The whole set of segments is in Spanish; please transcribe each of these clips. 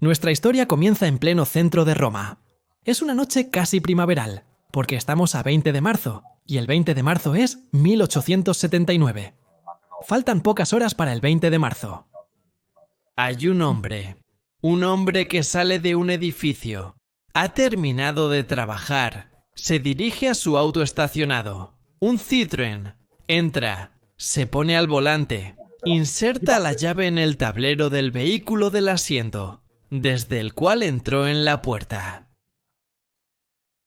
Nuestra historia comienza en pleno centro de Roma. Es una noche casi primaveral, porque estamos a 20 de marzo, y el 20 de marzo es 1879. Faltan pocas horas para el 20 de marzo. Hay un hombre que sale de un edificio. Ha terminado de trabajar. Se dirige a su auto estacionado. Un Citroën. Entra. Se pone al volante. Inserta la llave en el tablero del vehículo del asiento, desde el cual entró en la puerta.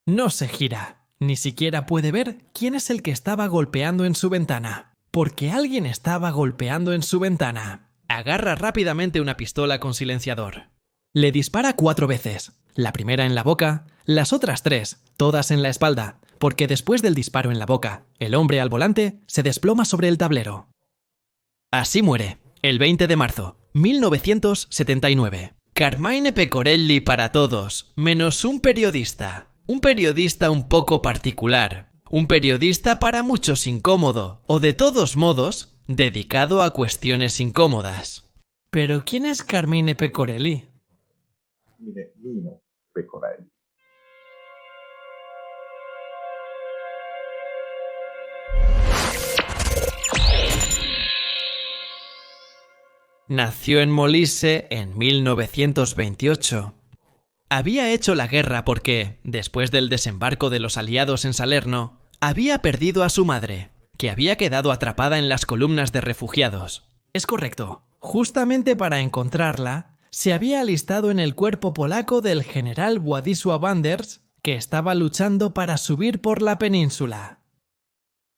No se gira. Ni siquiera puede ver quién es el que estaba golpeando en su ventana. Porque alguien estaba golpeando en su ventana. Agarra rápidamente una pistola con silenciador. Le dispara 4 veces. La primera en la boca, las otras 3, todas en la espalda, porque después del disparo en la boca, el hombre al volante se desploma sobre el tablero. Así muere, el 20 de marzo, 1979. Carmine Pecorelli para todos, menos un periodista. Un periodista un poco particular. Un periodista para muchos incómodo, o de todos modos, dedicado a cuestiones incómodas. ¿Pero quién es Carmine Pecorelli? Mino Pecorelli. Nació en Molise en 1928. Había hecho la guerra porque, después del desembarco de los aliados en Salerno, había perdido a su madre, que había quedado atrapada en las columnas de refugiados. Es correcto. Justamente para encontrarla, se había alistado en el cuerpo polaco del general Władysław Anders, que estaba luchando para subir por la península.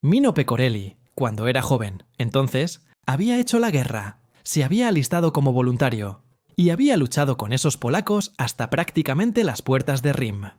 Mino Pecorelli, cuando era joven, entonces, había hecho la guerra, se había alistado como voluntario y había luchado con esos polacos hasta prácticamente las puertas de Rim.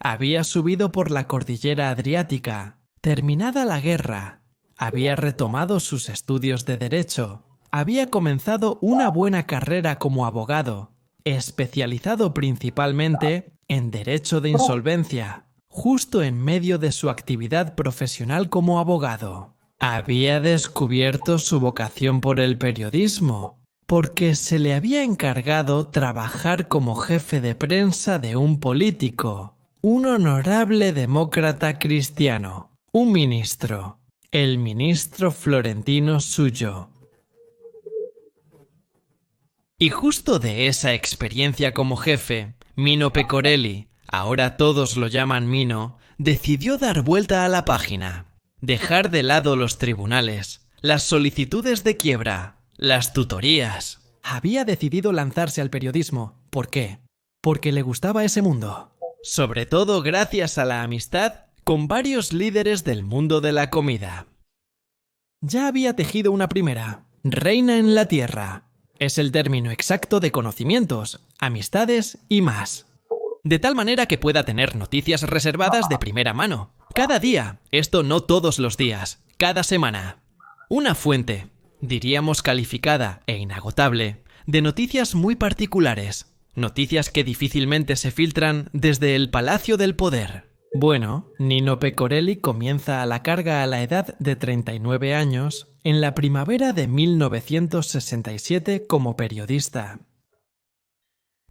Había subido por la cordillera Adriática. Terminada la guerra, había retomado sus estudios de Derecho. Había comenzado una buena carrera como abogado, especializado principalmente en Derecho de Insolvencia, justo en medio de su actividad profesional como abogado. Había descubierto su vocación por el periodismo, porque se le había encargado trabajar como jefe de prensa de un político, un honorable demócrata cristiano, un ministro, el ministro Florentino Suyo. Y justo de esa experiencia como jefe, Mino Pecorelli, ahora todos lo llaman Mino, decidió dar vuelta a la página, dejar de lado los tribunales, las solicitudes de quiebra, las tutorías. Había decidido lanzarse al periodismo. ¿Por qué? Porque le gustaba ese mundo. Sobre todo gracias a la amistad con varios líderes del mundo de la comida. Ya había tejido una primera, reina en la tierra. Es el término exacto de conocimientos, amistades y más. De tal manera que pueda tener noticias reservadas de primera mano. Cada día, esto no todos los días, cada semana. Una fuente, diríamos calificada e inagotable, de noticias muy particulares. Noticias que difícilmente se filtran desde el Palacio del Poder. Bueno, Mino Pecorelli comienza a la carga a la edad de 39 años en la primavera de 1967 como periodista.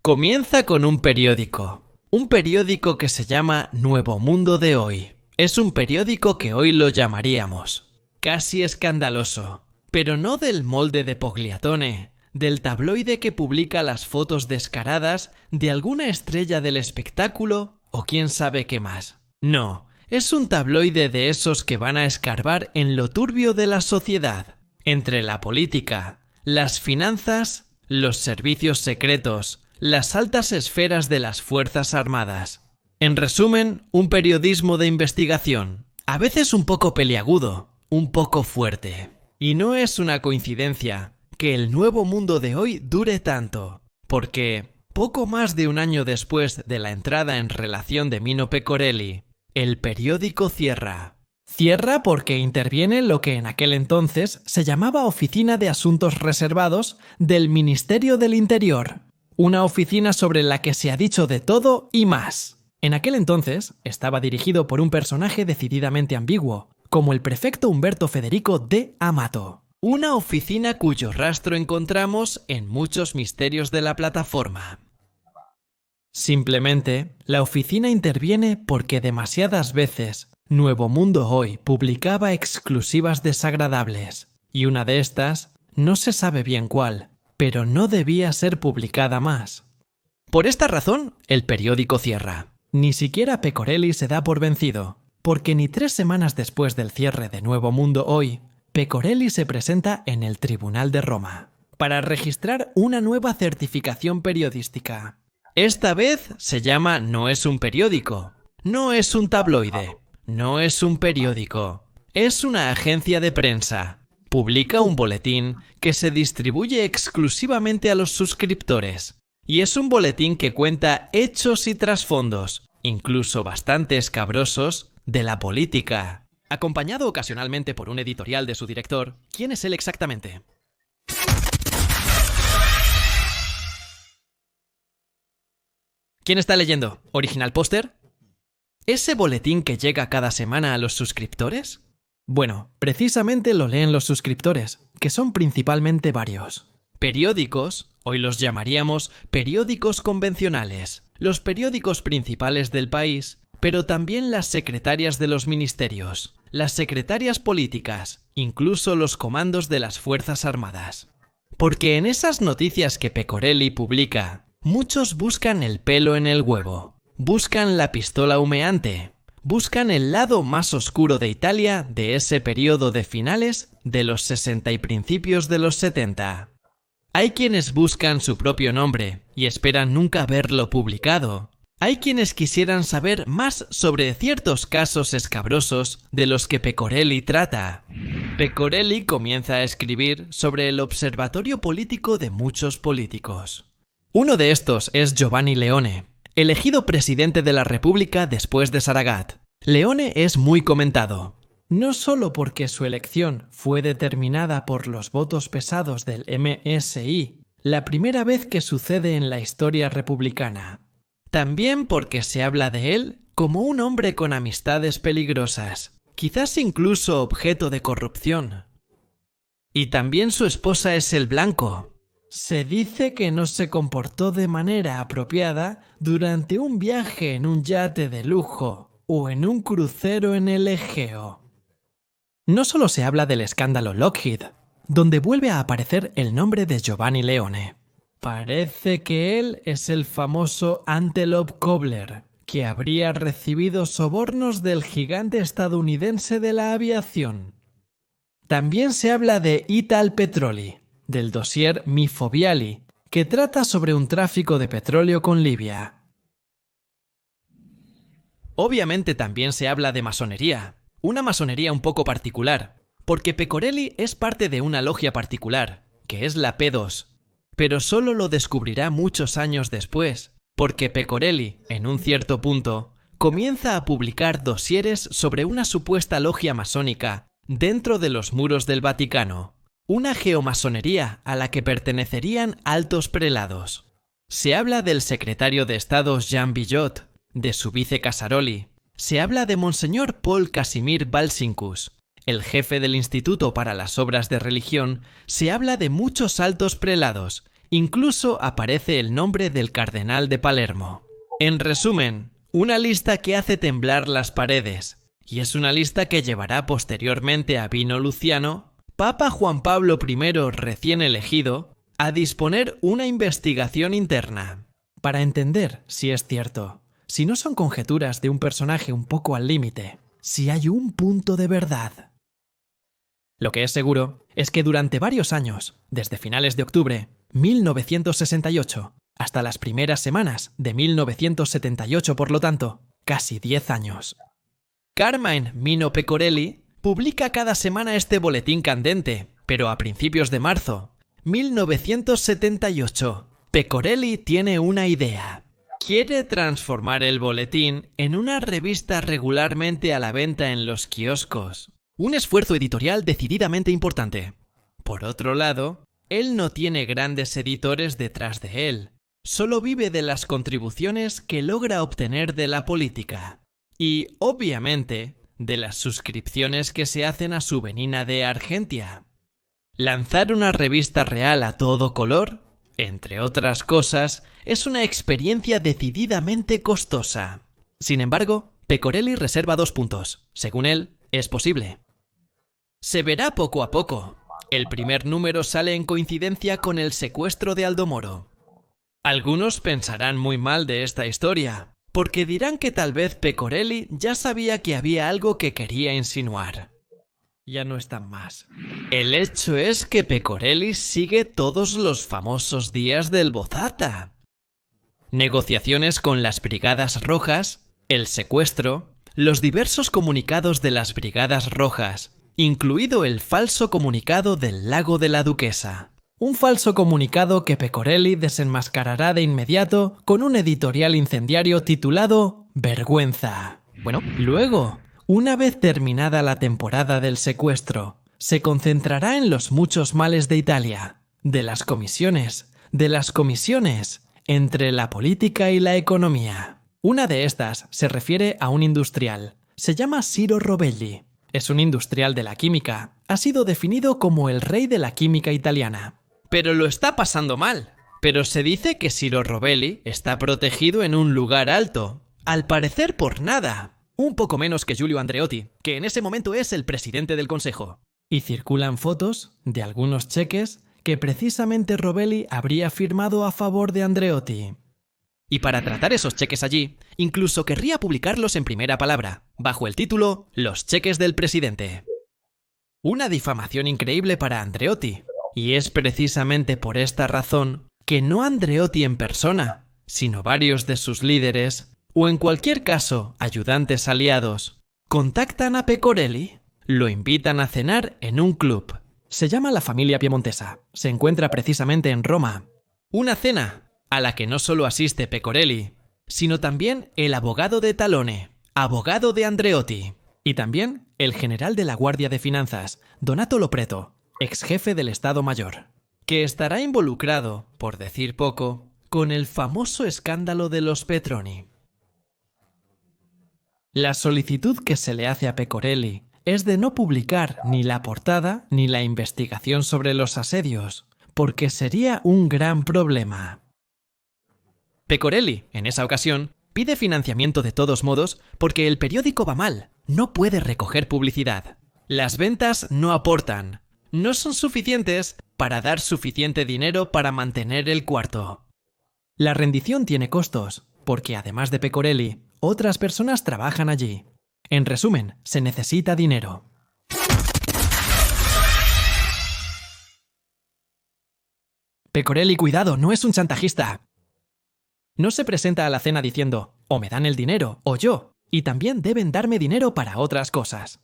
Comienza con un periódico que se llama Nuevo Mundo de Hoy. Es un periódico que hoy lo llamaríamos casi escandaloso, pero no del molde de Pogliatone, del tabloide que publica las fotos descaradas de alguna estrella del espectáculo o quién sabe qué más. No, es un tabloide de esos que van a escarbar en lo turbio de la sociedad, entre la política, las finanzas, los servicios secretos, las altas esferas de las Fuerzas Armadas. En resumen, un periodismo de investigación, a veces un poco peliagudo, un poco fuerte. Y no es una coincidencia que el Nuevo Mundo de Hoy dure tanto, porque poco más de un año después de la entrada en relación de Mino Pecorelli, el periódico cierra. Cierra porque interviene lo que en aquel entonces se llamaba Oficina de Asuntos Reservados del Ministerio del Interior, una oficina sobre la que se ha dicho de todo y más. En aquel entonces estaba dirigido por un personaje decididamente ambiguo, como el prefecto Umberto Federico de Amato. Una oficina cuyo rastro encontramos en muchos misterios de la plataforma. Simplemente, la oficina interviene porque demasiadas veces Nuevo Mundo Hoy publicaba exclusivas desagradables, y una de estas, no se sabe bien cuál, pero no debía ser publicada más. Por esta razón, el periódico cierra. Ni siquiera Pecorelli se da por vencido, porque ni 3 semanas después del cierre de Nuevo Mundo Hoy, Pecorelli se presenta en el Tribunal de Roma para registrar una nueva certificación periodística. Esta vez se llama No es un periódico, no es un tabloide, no es un periódico, es una agencia de prensa. Publica un boletín que se distribuye exclusivamente a los suscriptores. Y es un boletín que cuenta hechos y trasfondos, incluso bastante escabrosos, de la política. Acompañado ocasionalmente por un editorial de su director, ¿quién es él exactamente? ¿Quién está leyendo? ¿Original póster? ¿Ese boletín que llega cada semana a los suscriptores? Bueno, precisamente lo leen los suscriptores, que son principalmente varios. Periódicos, hoy los llamaríamos periódicos convencionales, los periódicos principales del país, pero también las secretarias de los ministerios, las secretarias políticas, incluso los comandos de las Fuerzas Armadas. Porque en esas noticias que Pecorelli publica, muchos buscan el pelo en el huevo, buscan la pistola humeante, buscan el lado más oscuro de Italia de ese periodo de finales de los 60 y principios de los 70. Hay quienes buscan su propio nombre y esperan nunca verlo publicado. Hay quienes quisieran saber más sobre ciertos casos escabrosos de los que Pecorelli trata. Pecorelli comienza a escribir sobre el observatorio político de muchos políticos. Uno de estos es Giovanni Leone, elegido presidente de la República después de Saragat. Leone es muy comentado, no solo porque su elección fue determinada por los votos pesados del MSI, la primera vez que sucede en la historia republicana, también porque se habla de él como un hombre con amistades peligrosas, quizás incluso objeto de corrupción. Y también su esposa es el blanco. Se dice que no se comportó de manera apropiada durante un viaje en un yate de lujo o en un crucero en el Egeo. No solo se habla del escándalo Lockheed, donde vuelve a aparecer el nombre de Giovanni Leone. Parece que él es el famoso Antelope Cobbler, que habría recibido sobornos del gigante estadounidense de la aviación. También se habla de Ital Petroli, del dossier Mi Foviali, que trata sobre un tráfico de petróleo con Libia. Obviamente también se habla de masonería, una masonería un poco particular, porque Pecorelli es parte de una logia particular, que es la P2, pero solo lo descubrirá muchos años después, porque Pecorelli, en un cierto punto, comienza a publicar dosieres sobre una supuesta logia masónica dentro de los muros del Vaticano, una geomasonería a la que pertenecerían altos prelados. Se habla del secretario de Estado Jean Billot, de su vice Casaroli. Se habla de Monseñor Paul Casimir Balsinkus, el jefe del Instituto para las Obras de Religión. Se habla de muchos altos prelados, incluso aparece el nombre del cardenal de Palermo. En resumen, una lista que hace temblar las paredes, y es una lista que llevará posteriormente a Vino Luciano, Papa Juan Pablo I recién elegido, a disponer una investigación interna, para entender si es cierto, si no son conjeturas de un personaje un poco al límite, si hay un punto de verdad. Lo que es seguro es que durante varios años, desde finales de octubre 1968 hasta las primeras semanas de 1978, por lo tanto, casi 10 años, Carmine Mino Pecorelli publica cada semana este boletín candente, pero a principios de marzo 1978, Pecorelli tiene una idea. Quiere transformar el boletín en una revista regularmente a la venta en los kioscos. Un esfuerzo editorial decididamente importante. Por otro lado, él no tiene grandes editores detrás de él. Solo vive de las contribuciones que logra obtener de la política. Y, obviamente, de las suscripciones que se hacen a Souvenina de Argentia. Lanzar una revista real a todo color entre otras cosas, es una experiencia decididamente costosa. Sin embargo, Pecorelli reserva 2 puntos. Según él, es posible. Se verá poco a poco. El primer número sale en coincidencia con el secuestro de Aldo Moro. Algunos pensarán muy mal de esta historia, porque dirán que tal vez Pecorelli ya sabía que había algo que quería insinuar. Ya no están más. El hecho es que Pecorelli sigue todos los famosos días del Bozata. Negociaciones con las Brigadas Rojas, el secuestro, los diversos comunicados de las Brigadas Rojas, incluido el falso comunicado del Lago de la Duquesa. Un falso comunicado que Pecorelli desenmascarará de inmediato con un editorial incendiario titulado Vergüenza. Bueno, luego, una vez terminada la temporada del secuestro, se concentrará en los muchos males de Italia, de las comisiones, entre la política y la economía. Una de estas se refiere a un industrial. Se llama Ciro Robelli. Es un industrial de la química. Ha sido definido como el rey de la química italiana. Pero lo está pasando mal. Pero se dice que Ciro Robelli está protegido en un lugar alto. Al parecer por nada. Un poco menos que Giulio Andreotti, que en ese momento es el presidente del consejo. Y circulan fotos de algunos cheques que precisamente Robelli habría firmado a favor de Andreotti. Y para tratar esos cheques allí, incluso querría publicarlos en primera palabra, bajo el título Los cheques del presidente. Una difamación increíble para Andreotti. Y es precisamente por esta razón que no Andreotti en persona, sino varios de sus líderes, o en cualquier caso ayudantes aliados, contactan a Pecorelli, lo invitan a cenar en un club. Se llama La Familia Piemontesa. Se encuentra precisamente en Roma. Una cena a la que no solo asiste Pecorelli, sino también el abogado de Talone, abogado de Andreotti, y también el general de la Guardia de Finanzas, Donato Lopreto, ex jefe del Estado Mayor, que estará involucrado, por decir poco, con el famoso escándalo de los Petroni. La solicitud que se le hace a Pecorelli es de no publicar ni la portada ni la investigación sobre los asedios, porque sería un gran problema. Pecorelli, en esa ocasión, pide financiamiento de todos modos porque el periódico va mal, no puede recoger publicidad. Las ventas no aportan, no son suficientes para dar suficiente dinero para mantener el cuarto. La rendición tiene costos, porque además de Pecorelli, otras personas trabajan allí. En resumen, se necesita dinero. Pecorelli, cuidado, no es un chantajista. No se presenta a la cena diciendo, o me dan el dinero, o yo, y también deben darme dinero para otras cosas.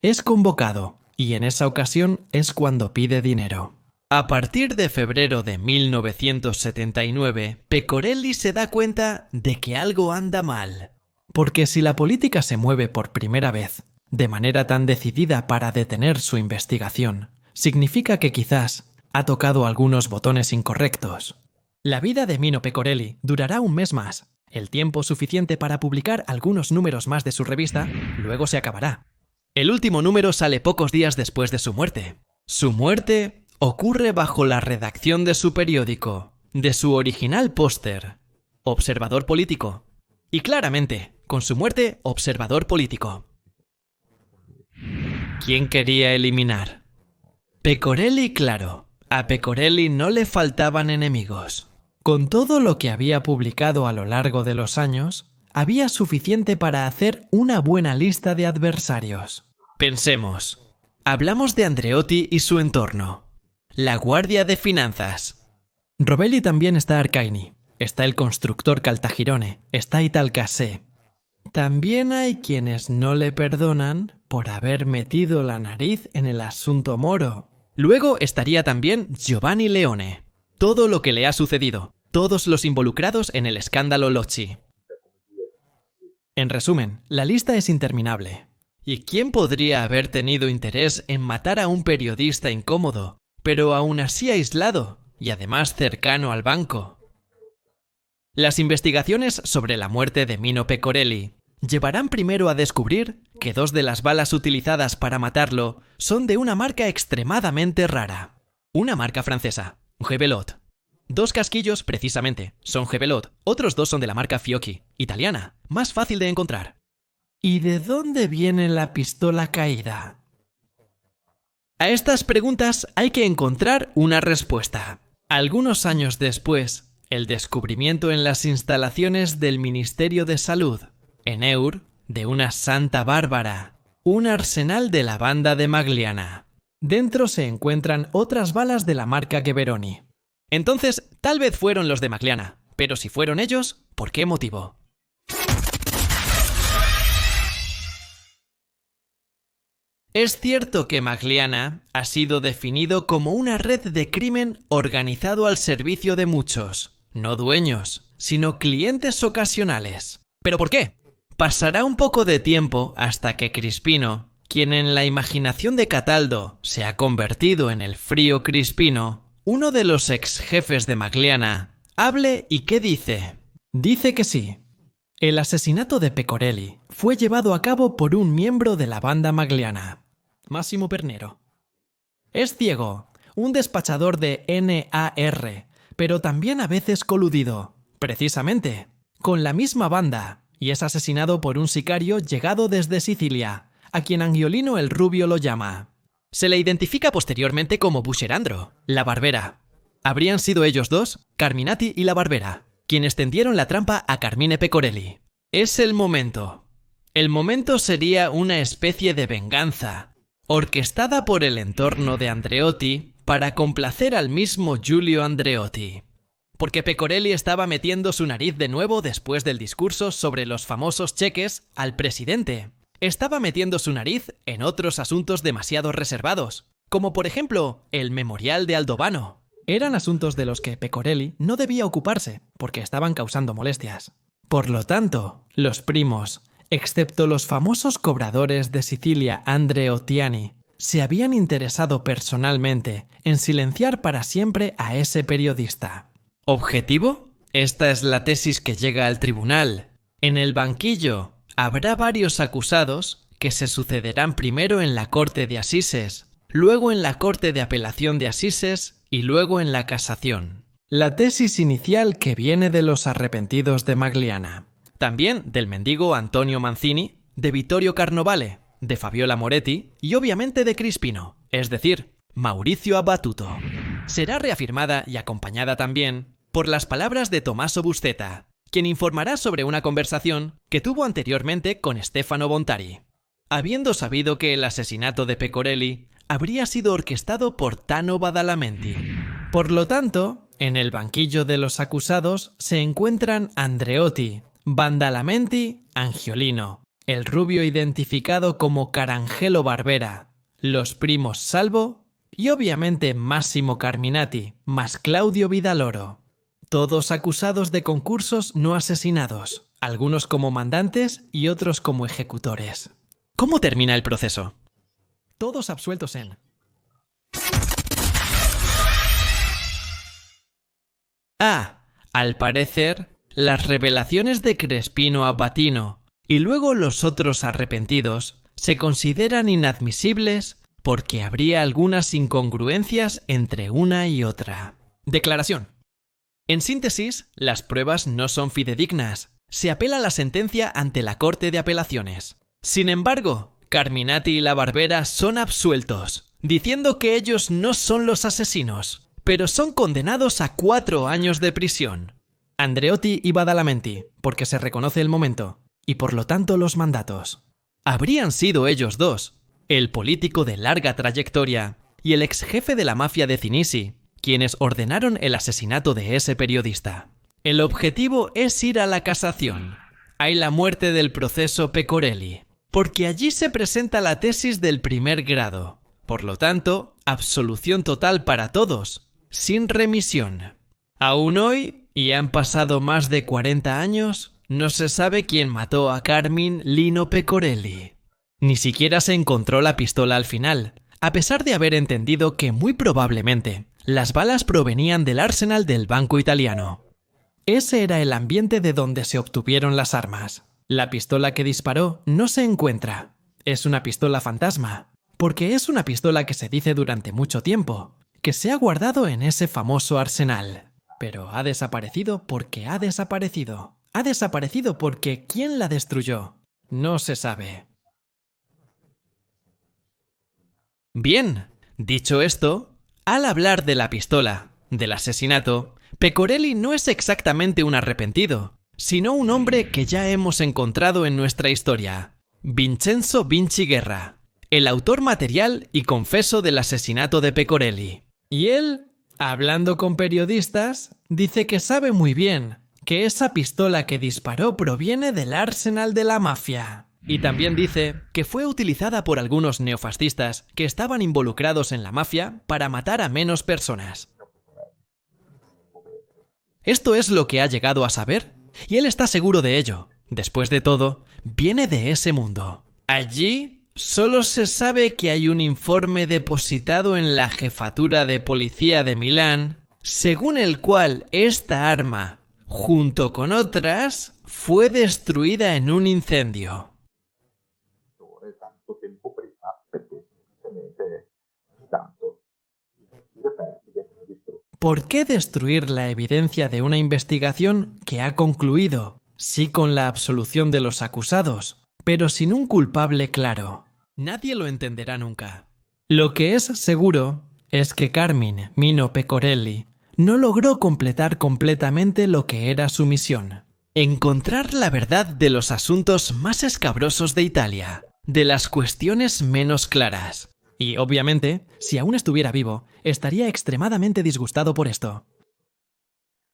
Es convocado, y en esa ocasión es cuando pide dinero. A partir de febrero de 1979, Pecorelli se da cuenta de que algo anda mal. Porque si la política se mueve por primera vez, de manera tan decidida para detener su investigación, significa que quizás ha tocado algunos botones incorrectos. La vida de Mino Pecorelli durará un mes más, el tiempo suficiente para publicar algunos números más de su revista, luego se acabará. El último número sale pocos días después de su muerte. Su muerte ocurre bajo la redacción de su periódico, de su original póster, Observador Político. Y claramente, con su muerte, Observador Político. ¿Quién quería eliminar? Pecorelli, claro. A Pecorelli no le faltaban enemigos. Con todo lo que había publicado a lo largo de los años, había suficiente para hacer una buena lista de adversarios. Pensemos. Hablamos de Andreotti y su entorno. La Guardia de Finanzas. Robelli también está Arcaini. Está el constructor Caltagirone. Está Italcasé. También hay quienes no le perdonan por haber metido la nariz en el asunto Moro. Luego estaría también Giovanni Leone. Todo lo que le ha sucedido. Todos los involucrados en el escándalo Locci. En resumen, la lista es interminable. ¿Y quién podría haber tenido interés en matar a un periodista incómodo, pero aún así aislado y además cercano al banco? Las investigaciones sobre la muerte de Mino Pecorelli llevarán primero a descubrir que 2 de las balas utilizadas para matarlo son de una marca extremadamente rara. Una marca francesa, Gebelot. 2 casquillos, precisamente, son Gebelot. Otros 2 son de la marca Fiocchi, italiana, más fácil de encontrar. ¿Y de dónde viene la pistola caída? A estas preguntas hay que encontrar una respuesta. Algunos años después, el descubrimiento en las instalaciones del Ministerio de Salud, en Eur, de una Santa Bárbara, un arsenal de la banda de Magliana. Dentro se encuentran otras balas de la marca Gheberoni. Entonces, tal vez fueron los de Magliana, pero si fueron ellos, ¿por qué motivo? Es cierto que Magliana ha sido definido como una red de crimen organizado al servicio de muchos, no dueños, sino clientes ocasionales. ¿Pero por qué? Pasará un poco de tiempo hasta que Crispino, quien en la imaginación de Cataldo se ha convertido en el frío Crispino, uno de los ex jefes de Magliana, hable y ¿qué dice? Dice que sí. El asesinato de Pecorelli fue llevado a cabo por un miembro de la banda Magliana, Massimo Pernero. Es ciego, un despachador de NAR, pero también a veces coludido, precisamente, con la misma banda, y es asesinado por un sicario llegado desde Sicilia, a quien Angiolino el Rubio lo llama. Se le identifica posteriormente como Bucerandro, la Barbera. Habrían sido ellos dos, Carminati y la Barbera, quienes tendieron la trampa a Carmine Pecorelli. Es el momento. El momento sería una especie de venganza, orquestada por el entorno de Andreotti para complacer al mismo Giulio Andreotti. Porque Pecorelli estaba metiendo su nariz de nuevo después del discurso sobre los famosos cheques al presidente. Estaba metiendo su nariz en otros asuntos demasiado reservados, como por ejemplo el memorial de Aldovano. Eran asuntos de los que Pecorelli no debía ocuparse, porque estaban causando molestias. Por lo tanto, los primos, excepto los famosos cobradores de Sicilia Andreottiani, se habían interesado personalmente en silenciar para siempre a ese periodista. ¿Objetivo? Esta es la tesis que llega al tribunal. En el banquillo habrá varios acusados que se sucederán primero en la Corte de Asises, luego en la Corte de Apelación de Asises y luego en la Casación. La tesis inicial que viene de los arrepentidos de Magliana. También del mendigo Antonio Manzini, de Vittorio Carnovale, de Fabiola Moretti y obviamente de Crispino, es decir, Mauricio Abatuto. Será reafirmada y acompañada también por las palabras de Tommaso Buscetta, quien informará sobre una conversación que tuvo anteriormente con Stefano Bontari, habiendo sabido que el asesinato de Pecorelli habría sido orquestado por Tano Badalamenti. Por lo tanto, en el banquillo de los acusados se encuentran Andreotti, Badalamenti, Angiolino, el rubio identificado como Carangelo Barbera, los primos Salvo y obviamente Massimo Carminati, más Claudio Vidaloro. Todos acusados de concursos no asesinados, algunos como mandantes y otros como ejecutores. ¿Cómo termina el proceso? Todos absueltos en... Al parecer, las revelaciones de Crespino a Patino y luego los otros arrepentidos se consideran inadmisibles porque habría algunas incongruencias entre una y otra. Declaración. En síntesis, las pruebas no son fidedignas. Se apela a la sentencia ante la Corte de Apelaciones. Sin embargo, Carminati y la Barbera son absueltos, diciendo que ellos no son los asesinos, pero son condenados a 4 años de prisión. Andreotti y Badalamenti, porque se reconoce el momento, y por lo tanto los mandatos. Habrían sido ellos dos, el político de larga trayectoria y el ex jefe de la mafia de Cinisi, quienes ordenaron el asesinato de ese periodista. El objetivo es ir a la casación. Hay la muerte del proceso Pecorelli, porque allí se presenta la tesis del primer grado. Por lo tanto, absolución total para todos, sin remisión. Aún hoy, y han pasado más de 40 años, no se sabe quién mató a Carmine Lino Pecorelli. Ni siquiera se encontró la pistola al final, a pesar de haber entendido que muy probablemente las balas provenían del arsenal del Banco Italiano. Ese era el ambiente de donde se obtuvieron las armas. La pistola que disparó no se encuentra. Es una pistola fantasma, porque es una pistola que se dice durante mucho tiempo, que se ha guardado en ese famoso arsenal. Pero ha desaparecido porque ha desaparecido. Ha desaparecido porque ¿quién la destruyó? No se sabe. Bien, dicho esto, al hablar de la pistola, del asesinato, Pecorelli no es exactamente un arrepentido, sino un hombre que ya hemos encontrado en nuestra historia, Vincenzo Vinci Guerra, el autor material y confeso del asesinato de Pecorelli. Y él, hablando con periodistas, dice que sabe muy bien que esa pistola que disparó proviene del arsenal de la mafia. Y también dice que fue utilizada por algunos neofascistas que estaban involucrados en la mafia para matar a menos personas. Esto es lo que ha llegado a saber, y él está seguro de ello. Después de todo, viene de ese mundo. Allí solo se sabe que hay un informe depositado en la jefatura de policía de Milán, según el cual esta arma, junto con otras, fue destruida en un incendio. Tanto tempo prima, perché semplicemente tanto i reperti vengono distrutti. ¿Por qué destruir la evidencia de una investigación que ha concluido, sí con la absolución de los acusados, pero sin un culpable claro? Nadie lo entenderá nunca. Lo que es seguro es que Carmine Mino Pecorelli no logró completar completamente lo que era su misión: encontrar la verdad de los asuntos más escabrosos de Italia, de las cuestiones menos claras. Y, obviamente, si aún estuviera vivo, estaría extremadamente disgustado por esto.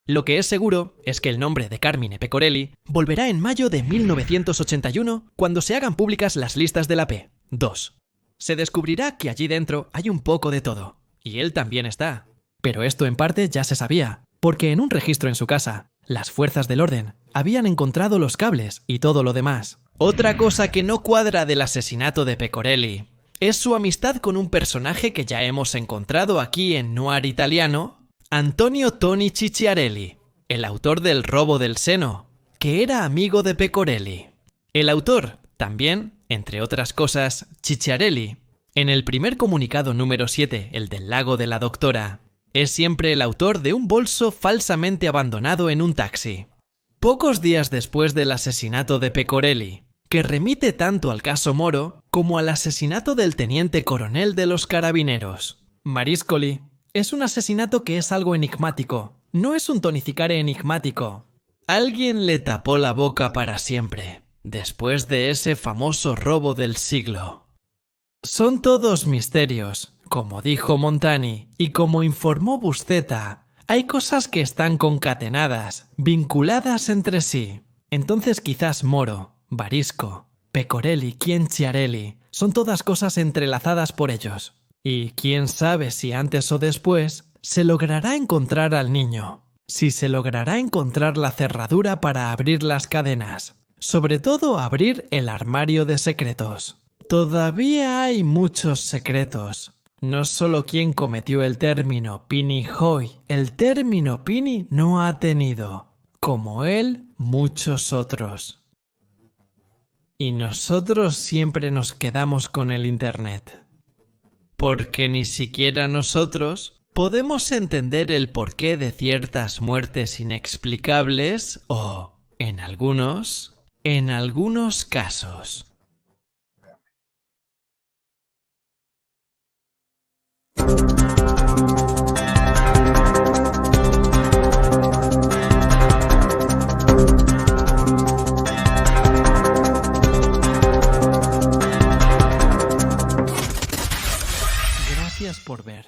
Lo que es seguro es que el nombre de Carmine Pecorelli volverá en mayo de 1981 cuando se hagan públicas las listas de la P. 2. Se descubrirá que allí dentro hay un poco de todo. Y él también está. Pero esto en parte ya se sabía, porque en un registro en su casa, las fuerzas del orden habían encontrado los cables y todo lo demás. Otra cosa que no cuadra del asesinato de Pecorelli es su amistad con un personaje que ya hemos encontrado aquí en Noir Italiano, Antonio Toni Cicciarelli, el autor del robo del seno, que era amigo de Pecorelli. El autor, también, entre otras cosas, Cicciarelli, en el primer comunicado número 7, el del lago de la doctora, es siempre el autor de un bolso falsamente abandonado en un taxi. Pocos días después del asesinato de Pecorelli, que remite tanto al caso Moro como al asesinato del teniente coronel de los carabineros, Mariscoli, es un asesinato que es algo enigmático. No es un tonificare enigmático. Alguien le tapó la boca para siempre, después de ese famoso robo del siglo. Son todos misterios. Como dijo Montani y como informó Buscetta, hay cosas que están concatenadas, vinculadas entre sí. Entonces quizás Moro, Varisco, Pecorelli, Cicciarelli son todas cosas entrelazadas por ellos. Y quién sabe si antes o después se logrará encontrar al niño, si se logrará encontrar la cerradura para abrir las cadenas, sobre todo abrir el armario de secretos. Todavía hay muchos secretos. No solo quien cometió el término Pini Hoy, el término Pini no ha tenido, como él, muchos otros. Y nosotros siempre nos quedamos con el Internet. Porque ni siquiera nosotros podemos entender el porqué de ciertas muertes inexplicables o, en algunos casos. Gracias por ver.